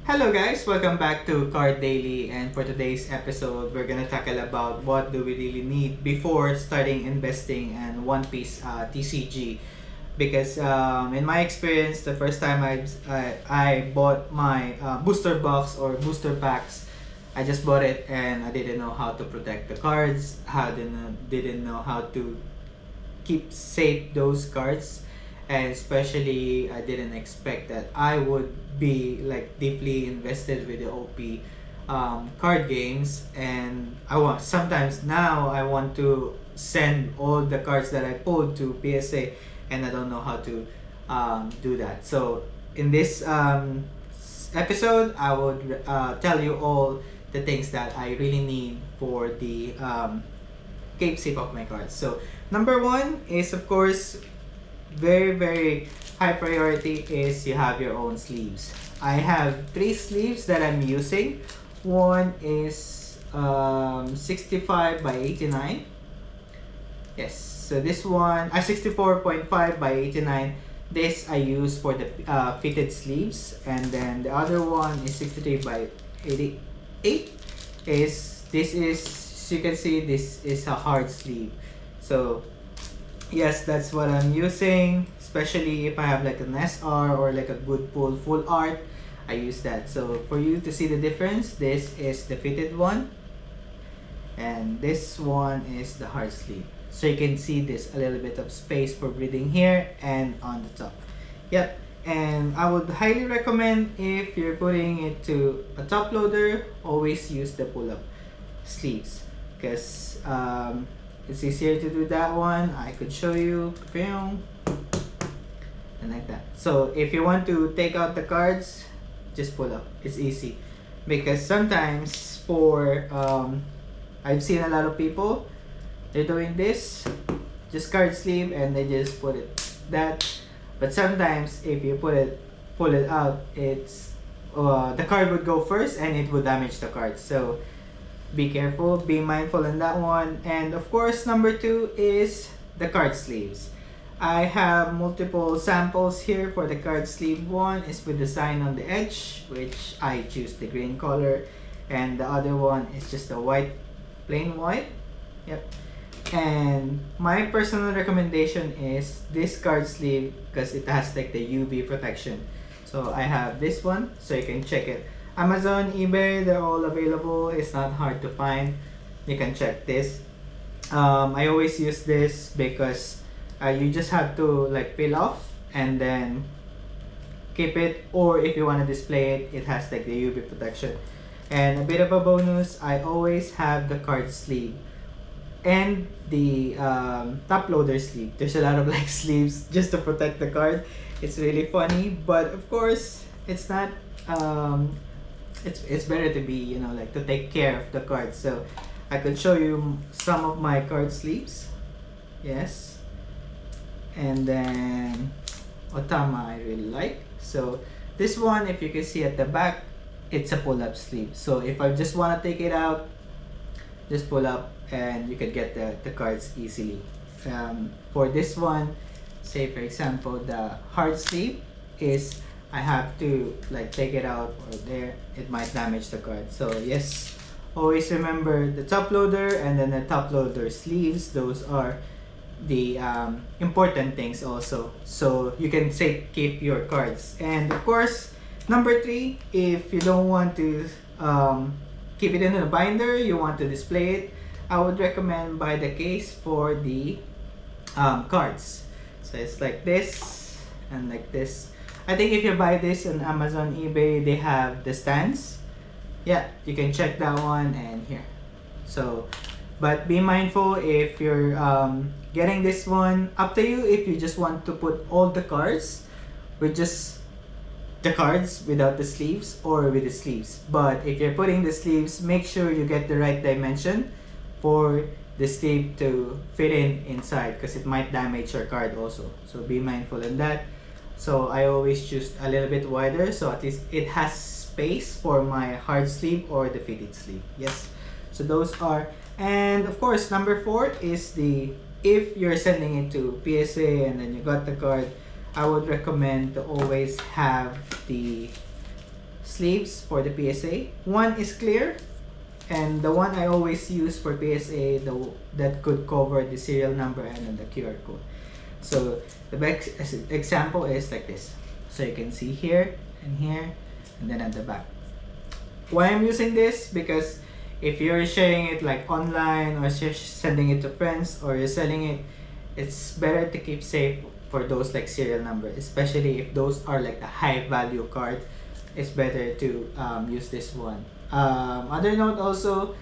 Hello guys, welcome back to Card Daily, and for today's episode we're gonna tackle about what do we really need before starting investing in One Piece TCG. Because in my experience, the first time I bought my booster box or booster packs, I just bought it and I didn't know how to protect the cards. Didn't know how to keep safe those cards, and especially I didn't expect that I would be like deeply invested with the OP card games. And I want sometimes now I want to send all the cards that I pulled to PSA, and I don't know how to do that. So in this episode, I would tell you all the things that I really need for the keep safe of my cards. So number one is, of course, very high priority is you have your own sleeves. I have three sleeves that I'm using. One is 65 by 89. Yes, so this one 64.5 by 89. This I use for the fitted sleeves, and then the other one is 63 by 88. This is, as you can see, this is a hard sleeve. So yes, that's what I'm using, especially if I have like an SR or like a good pull full art. I use that. So for you to see the difference, this is the fitted one and this one is the hard sleeve. So you can see this a little bit of space for breathing here and on the top. Yep. And I would highly recommend, if you're putting it to a top loader, always use the pull-up sleeves, because it's easier to do that one. I could show you, and like that. So if you want to take out the cards, just pull up. It's easy, because sometimes for I've seen a lot of people, they're doing this, just card sleeve, and they just put it that. But sometimes if you pull it out, it's the card would go first and it would damage the card. So be careful, be mindful in that one. And of course, number two is the card sleeves. I have multiple samples here. For the card sleeve, one is with the sign on the edge, which I choose the green color, and the other one is just a white, plain white. Yep. And my personal recommendation is this card sleeve, because it has like the UV protection. So I have this one, so you can check it. Amazon, eBay, they're all available. It's not hard to find. You can check this. I always use this because you just have to like peel off and then keep it, or if you want to display it, it has like the UV protection. And a bit of a bonus, I always have the card sleeve and the top loader sleeve. There's a lot of like sleeves just to protect the card. It's really funny, but of course it's not it's better to be, you know, like to take care of the card. So I could show you some of my card sleeves. Yes. And then Otama I really like. So this one, if you can see at the back, it's a pull-up sleeve. So if I just want to take it out, just pull up and you can get the cards easily. For this one, say for example the hard sleeve is, I have to like take it out, or there it might damage the card. So yes, always remember the top loader and then the top loader sleeves. Those are the important things also, so you can keep your cards. And of course, number three, if you don't want to keep it in a binder, you want to display it, I would recommend buy the case for the cards. So it's like this and like this. I think if you buy this on Amazon, eBay, they have the stands. Yeah, you can check that one and here. So, but be mindful if you're getting this one. Up to you if you just want to put all the cards with just the cards without the sleeves, or with the sleeves. But if you're putting the sleeves, make sure you get the right dimension for the sleeve to fit inside, because it might damage your card also. So be mindful in that. So I always choose a little bit wider, so at least it has space for my hard sleeve or the fitted sleeve. Yes, so those are. And of course, number four is the, if you're sending it to PSA and then you got the card, I would recommend to always have the sleeves for the PSA. One is clear, and the one I always use for PSA, that could cover the serial number and then the QR code. So the best example is like this. So you can see here and here, and then at the back. Why I'm using this? Because if you're sharing it like online, or sending it to friends, or you're selling it, it's better to keep safe for those like serial number, especially if those are like a high value card. It's better to use this one. Other note also,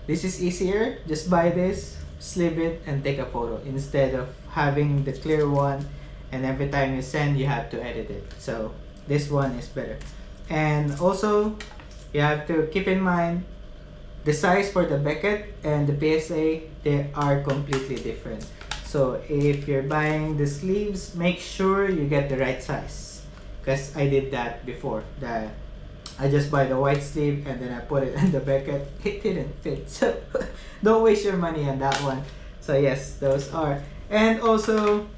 this is easier. Just buy this, sleeve it, and take a photo instead of having the clear one, and every time you send you have to edit it. So this one is better. And also you have to keep in mind the size for the Beckett and the PSA, they are completely different. So if you're buying the sleeves, make sure you get the right size, because I did that before. That I just buy the white sleeve and then I put it in the Beckett. It didn't fit, so don't waste your money on that one. So yes, those are. And also,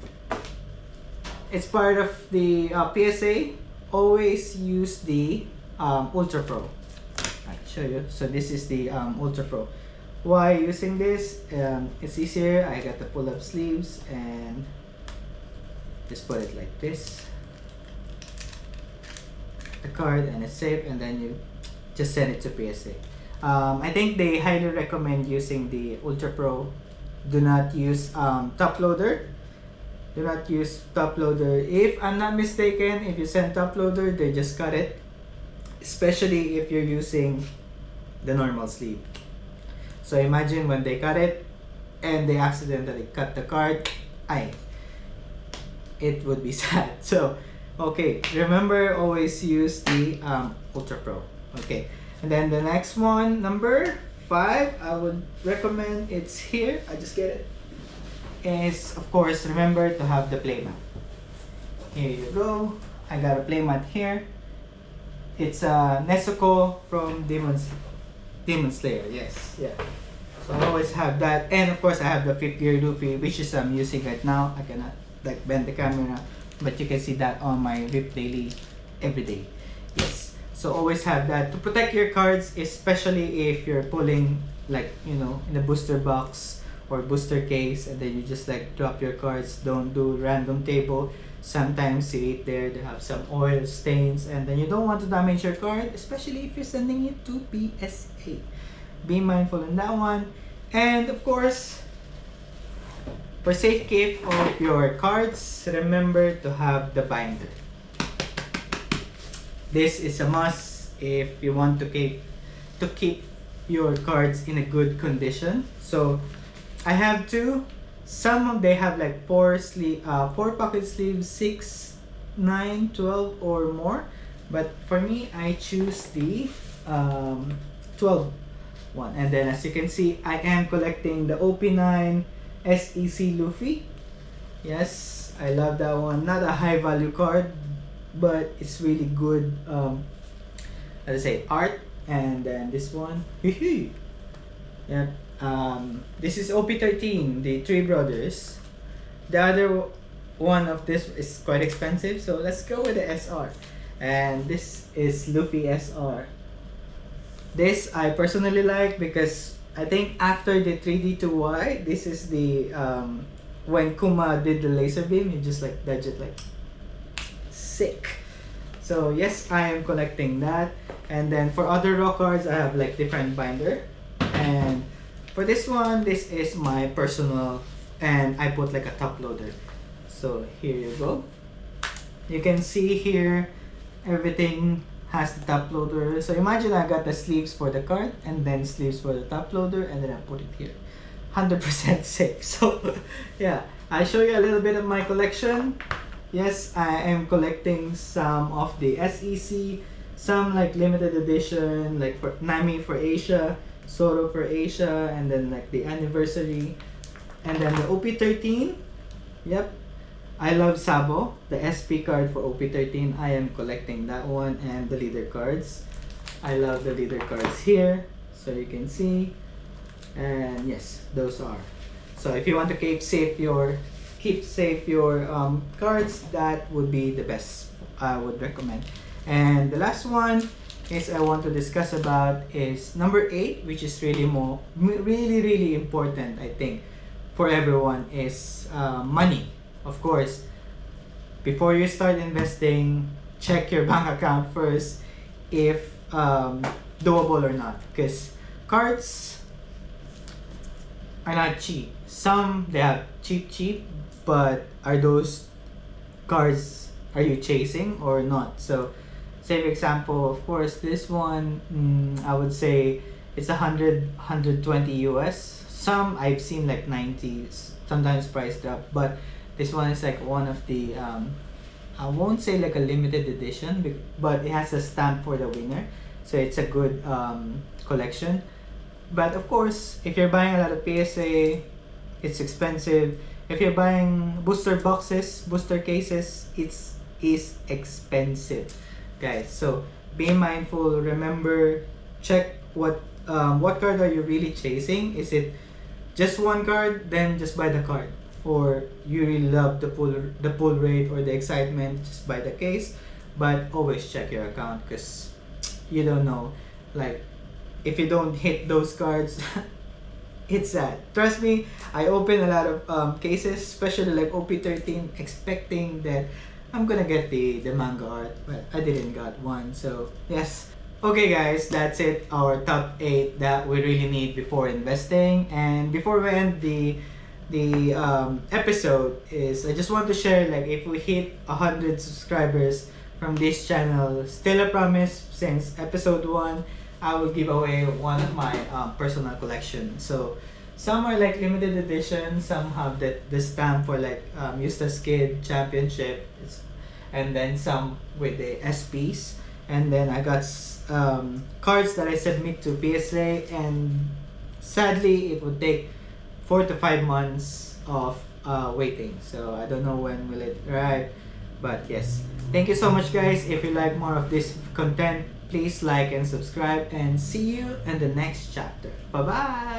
it's part of the PSA. Always use the Ultra Pro. I'll show you. So this is the Ultra Pro. Why using this? It's easier. I got the pull-up sleeves and just put it like this. The card, and it's safe, and then you just send it to PSA. I think they highly recommend using the Ultra Pro. Do not use top loader. Do not use top loader. If I'm not mistaken, if you send top loader, they just cut it. Especially if you're using the normal sleeve. So imagine when they cut it and they accidentally cut the card, it would be sad. So okay, remember, always use the Ultra Pro. Okay, and then the next one, number 5, I would recommend, it's here. I just get it. Is of course, remember to have the playmat. Here you go. I got a playmat here. It's a Nezuko from Demon Slayer. Yes, yeah. So I always have that, and of course I have the 5th gear Luffy, which is I'm using right now. I cannot like bend the camera, but you can see that on my VIP daily every day. Yes, so always have that to protect your cards, especially if you're pulling like, you know, in a booster box or booster case, and then you just like drop your cards. Don't do random table. Sometimes you eat there, they have some oil stains, and then you don't want to damage your card, especially if you're sending it to PSA. Be mindful in that one. And of course, for safekeep of your cards, remember to have the binder. This is a must if you want to keep your cards in a good condition. So I have two. Some of they have like 4 pocket sleeves, 6, 9, 12 or more. But for me, I choose the 12 one. And then as you can see, I am collecting the OP9 SEC Luffy. Yes, I love that one. Not a high value card, but it's really good, let's say, art. And then this one, yeah. This is OP13, the Three Brothers. The other one of this is quite expensive, so let's go with the SR. And this is Luffy SR. This I personally like because I think after the 3D2Y, this is the when Kuma did the laser beam, he just like dodged it like sick. So yes, I am collecting that. And then for other raw cards, I have like different binder. And for this one, this is my personal, and I put like a top loader. So here you go. You can see here, everything has the top loader. So imagine I got the sleeves for the card, and then sleeves for the top loader, and then I put it here. 100% safe. So yeah, I'll show you a little bit of my collection. Yes, I am collecting some of the SEC, some like limited edition, like for Nami for Asia, Soro for Asia, and then like the anniversary, and then the OP13. Yep, I love Sabo, the SP card for OP13. I am collecting that one, and the leader cards. I love the leader cards here, so you can see. And yes, those are. So if you want to keep safe your cards, that would be the best I would recommend. And the last one case I want to discuss about is number 8, which is really important, I think, for everyone, is money. Of course, before you start investing, check your bank account first if doable or not, because cards are not cheap. Some they have cheap, but are those cards, are you chasing or not? So, say for example, of course, this one, I would say it's 120 US. Some I've seen like 90, sometimes priced up, but this one is like one of the I won't say like a limited edition, but it has a stamp for the winner, so it's a good collection. But of course, if you're buying a lot of PSA, it's expensive. If you're buying booster boxes, booster cases, it's is expensive, guys. So be mindful. Remember, check what card are you really chasing. Is it just one card? Then just buy the card. Or you really love the pull rate or the excitement, just buy the case. But always check your account, because you don't know, like, if you don't hit those cards. It's sad. Trust me, I open a lot of cases, especially like OP13, expecting that I'm gonna get the manga art, but I didn't got one. So yes. Okay guys, that's it. Our top 8 that we really need before investing. And before we end the episode, is I just want to share, like, if we hit 100 subscribers from this channel, still a promise, since episode 1, I will give away one of my personal collection. So some are like limited edition, some have the stamp for like Eustace Kid Championship, and then some with the SPs. And then I got cards that I submit to PSA, and sadly it would take 4 to 5 months of waiting. So I don't know when will it arrive, but yes. Thank you so much, guys. If you like more of this content, please like and subscribe, and see you in the next chapter. Bye bye.